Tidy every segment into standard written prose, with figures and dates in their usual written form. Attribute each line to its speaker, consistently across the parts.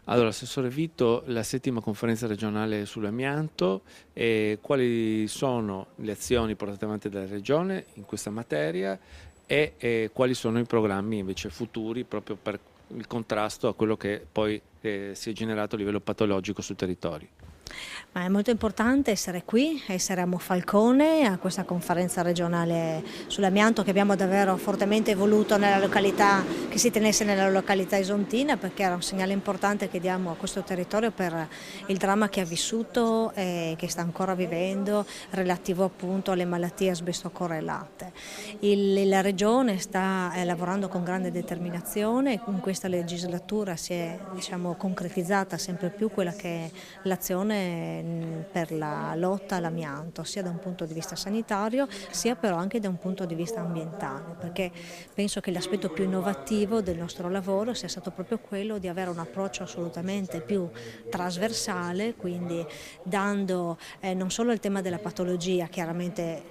Speaker 1: Allora, Assessore Vito, la settima conferenza regionale sull'amianto, quali sono le azioni portate avanti dalla Regione in questa materia quali sono i programmi invece futuri proprio per il contrasto a quello che poi si è generato a livello patologico sul territorio.
Speaker 2: Ma è molto importante essere qui, essere a Monfalcone, a questa conferenza regionale sull'amianto che abbiamo davvero fortemente voluto nella località, che si tenesse nella località isontina, perché era un segnale importante che diamo a questo territorio per il dramma che ha vissuto e che sta ancora vivendo relativo appunto alle malattie asbesto correlate. La Regione sta lavorando con grande determinazione, in questa legislatura si è concretizzata sempre più quella che è l'azione per la lotta all'amianto, sia da un punto di vista sanitario sia però anche da un punto di vista ambientale, perché penso che l'aspetto più innovativo del nostro lavoro sia stato proprio quello di avere un approccio assolutamente più trasversale, quindi dando non solo il tema della patologia, chiaramente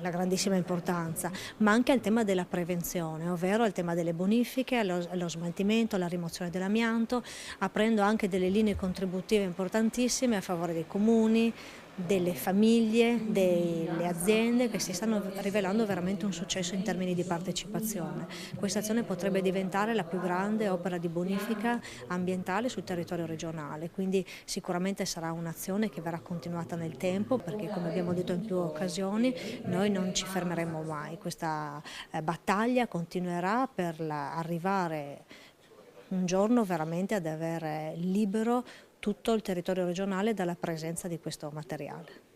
Speaker 2: la grandissima importanza, ma anche il tema della prevenzione, ovvero il tema delle bonifiche, allo smaltimento, alla rimozione dell'amianto, aprendo anche delle linee contributive importantissime a favore dei comuni, delle famiglie, delle aziende che si stanno rivelando veramente un successo in termini di partecipazione. Questa azione potrebbe diventare la più grande opera di bonifica ambientale sul territorio regionale, quindi sicuramente sarà un'azione che verrà continuata nel tempo perché, come abbiamo detto in più occasioni, noi non ci fermeremo mai. Questa battaglia continuerà per arrivare un giorno veramente ad avere libero tutto il territorio regionale dalla presenza di questo materiale.